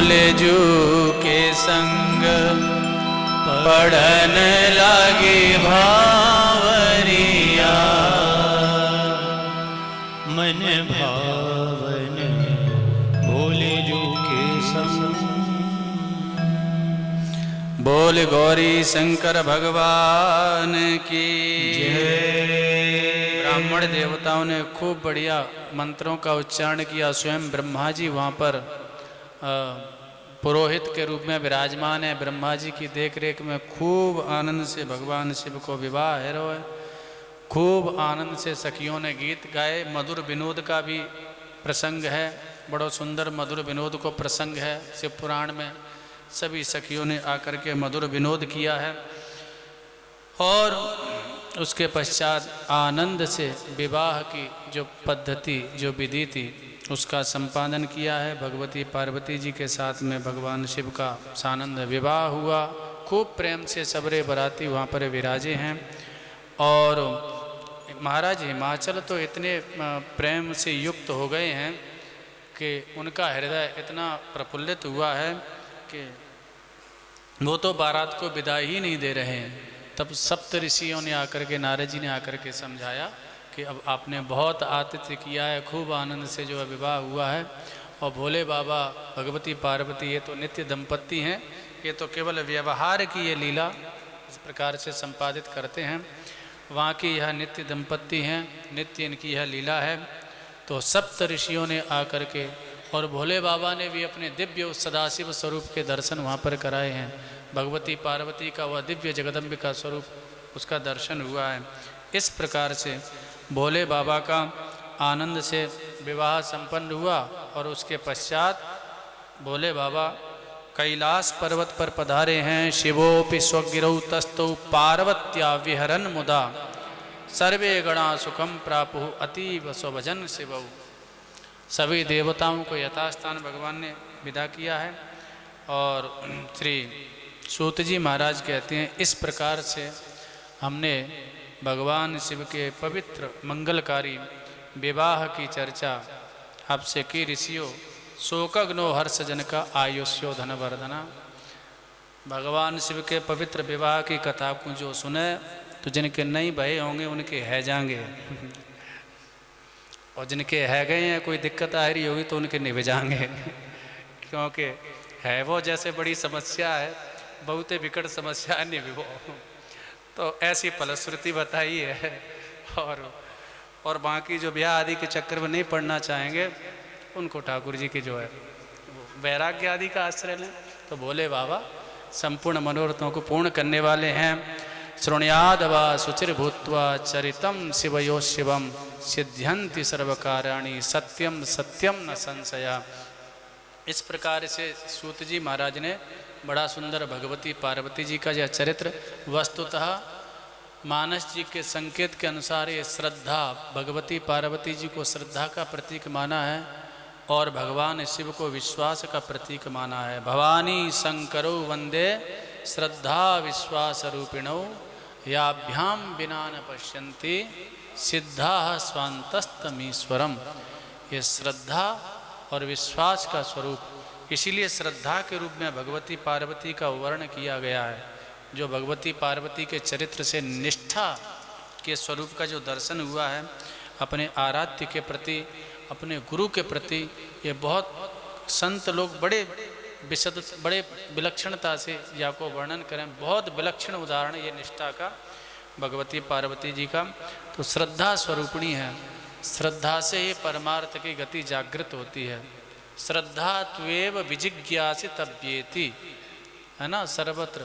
भोले जू के संग पढ़न लागे भावरिया। मन भावन भोले जू के संग। बोल गौरी शंकर भगवान की जय। ब्राह्मण देवताओं ने खूब बढ़िया मंत्रों का उच्चारण किया। स्वयं ब्रह्मा जी वहाँ पर पुरोहित के रूप में विराजमान है। ब्रह्मा जी की देखरेख में खूब आनंद से भगवान शिव को विवाह है। खूब आनंद से सखियों ने गीत गाए। मधुर विनोद का भी प्रसंग है। बड़ो सुंदर मधुर विनोद को प्रसंग है शिव पुराण में। सभी सखियों ने आकर के मधुर विनोद किया है और उसके पश्चात आनंद से विवाह की जो पद्धति जो विधि थी उसका संपादन किया है। भगवती पार्वती जी के साथ में भगवान शिव का सानंद विवाह हुआ। खूब प्रेम से सबरे बराती वहाँ पर विराजे हैं। और महाराज हिमाचल तो इतने प्रेम से युक्त हो गए हैं कि उनका हृदय इतना प्रफुल्लित हुआ है कि वो तो बारात को विदाई ही नहीं दे रहे हैं। तब सप्त ऋषियों ने आकर के, नारद जी ने आकर के समझाया कि अब आपने बहुत आतिथ्य किया है, खूब आनंद से जो विवाह हुआ है। और भोले बाबा भगवती पार्वती ये तो नित्य दंपत्ति हैं, ये तो केवल व्यवहार की ये लीला इस प्रकार से संपादित करते हैं। वहाँ की यह नित्य दंपत्ति हैं, नित्य इनकी यह लीला है। तो सप्त ऋषियों ने आकर के और भोले बाबा ने भी अपने दिव्य सदाशिव स्वरूप के दर्शन वहाँ पर कराए हैं। भगवती पार्वती का वह दिव्य जगदम्बिका स्वरूप उसका दर्शन हुआ है। इस प्रकार से भोले बाबा का आनंद से विवाह संपन्न हुआ और उसके पश्चात भोले बाबा कैलाश पर्वत पर पधारे हैं। शिवोपि स्वगिरौ तस्थौ पार्वत्या विहरन मुदा सर्वे गणा सुखम प्रापु अतीव स्वभजन शिवौ। सभी देवताओं को यथास्थान भगवान ने विदा किया है। और श्री सूत जी महाराज कहते हैं इस प्रकार से हमने भगवान शिव के पवित्र मंगलकारी विवाह की चर्चा आपसे की ऋषियों। शोकग्नो हर्षजन का आयुष्यो धनवर्धना। भगवान शिव के पवित्र विवाह की कथा को जो सुने तो जिनके नहीं भये होंगे उनके है जाएंगे, और जिनके है गए हैं कोई दिक्कत आ रही होगी तो उनके निभ जाएंगे। क्योंकि है वो जैसे बड़ी समस्या है, बहुत विकट समस्या है निभो। तो ऐसी फलश्रुति बताई है। और बाकी जो ब्याह आदि के चक्कर में नहीं पड़ना चाहेंगे उनको ठाकुर जी की जो है वैराग्य आदि का आश्रय लें। तो भोले बाबा संपूर्ण मनोरथों को पूर्ण करने वाले हैं। शृणुयादवा सुचिर भूत्वा चरितम शिवयो शिवम सिद्ध्यन्ति सर्वकार्याणि सत्यम सत्यम न संशया। इस प्रकार से सूत जी महाराज ने बड़ा सुंदर भगवती पार्वती जी का यह चरित्र वस्तुतः मानस जी के संकेत के अनुसार ये श्रद्धा, भगवती पार्वती जी को श्रद्धा का प्रतीक माना है और भगवान शिव को विश्वास का प्रतीक माना है। भवानी शंकरो वंदे श्रद्धा विश्वास रूपिणौ याभ्याम बिना न पश्यन्ति सिद्धा स्वांतस्तमीश्वरम। ये श्रद्धा और विश्वास का स्वरूप, इसीलिए श्रद्धा के रूप में भगवती पार्वती का वर्णन किया गया है। जो भगवती पार्वती के चरित्र से निष्ठा के स्वरूप का जो दर्शन हुआ है अपने आराध्य के प्रति, अपने गुरु के प्रति, ये बहुत संत लोग बड़े विशद बड़े विलक्षणता से या को वर्णन करें। बहुत विलक्षण उदाहरण ये निष्ठा का भगवती पार्वती जी का। तो श्रद्धा स्वरूपिणी है। श्रद्धा से ही परमार्थ की गति जागृत होती है। श्रद्धा त्वेव विजिज्ञासितव्येति, है ना। सर्वत्र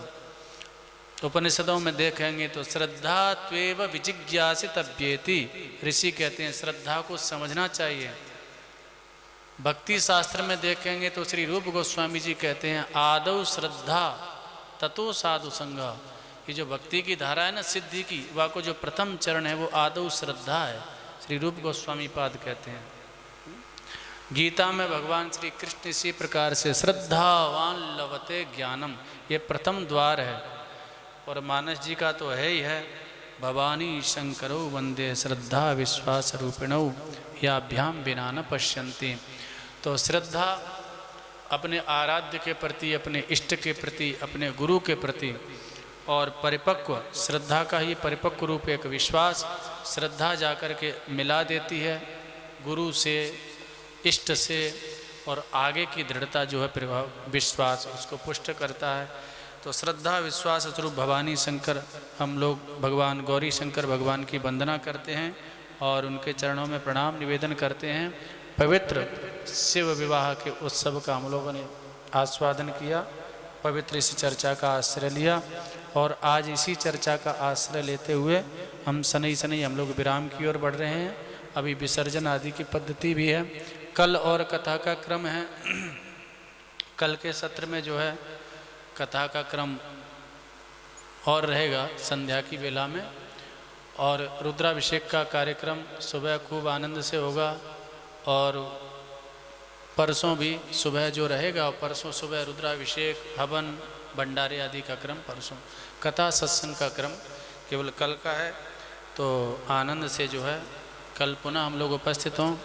उपनिषदों में देखेंगे तो श्रद्धा त्वेव विजिज्ञासितव्येति। ऋषि कहते हैं श्रद्धा को समझना चाहिए। भक्ति शास्त्र में देखेंगे तो श्री रूप गोस्वामी जी कहते हैं आदौ श्रद्धा ततो साधु संग। ये जो भक्ति की धारा है ना सिद्धि की, वह को जो प्रथम चरण है वो आदौ श्रद्धा है। श्री रूप गोस्वामी पाद कहते हैं। गीता में भगवान श्री कृष्ण इसी प्रकार से श्रद्धावान लभते ज्ञानम, ये प्रथम द्वार है। और मानस जी का तो है ही है भवानी शंकरो वंदे श्रद्धा विश्वास रूपिणौ याभ्याम बिना न पश्यन्ति। तो श्रद्धा अपने आराध्य के प्रति, अपने इष्ट के प्रति, अपने गुरु के प्रति और परिपक्व श्रद्धा का ही परिपक्व रूप एक विश्वास, श्रद्धा जाकर के मिला देती है गुरु से, इष्ट से, और आगे की दृढ़ता जो है प्रभाव विश्वास उसको पुष्ट करता है। तो श्रद्धा विश्वास स्वरूप भवानी शंकर हम लोग भगवान गौरी शंकर भगवान की वंदना करते हैं और उनके चरणों में प्रणाम निवेदन करते हैं। पवित्र शिव विवाह के उत्सव का हम लोगों ने आस्वादन किया, पवित्र इस चर्चा का आश्रय लिया और आज इसी चर्चा का आश्रय लेते हुए हम शनै शनै हम लोग विराम की ओर बढ़ रहे हैं। अभी विसर्जन आदि की पद्धति भी है, कल और कथा का क्रम है। कल के सत्र में जो है कथा का क्रम और रहेगा संध्या की वेला में, और रुद्राभिषेक का कार्यक्रम सुबह खूब आनंद से होगा और परसों भी सुबह जो रहेगा, और परसों सुबह रुद्राभिषेक, हवन, भंडारे आदि का क्रम परसों, कथा सत्संग का क्रम केवल कल का है। तो आनंद से जो है कल पुनः हम लोग उपस्थित हों।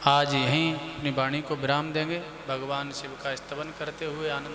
आज यहीं अपनी वाणी को विराम देंगे, भगवान शिव का स्तवन करते हुए आनंद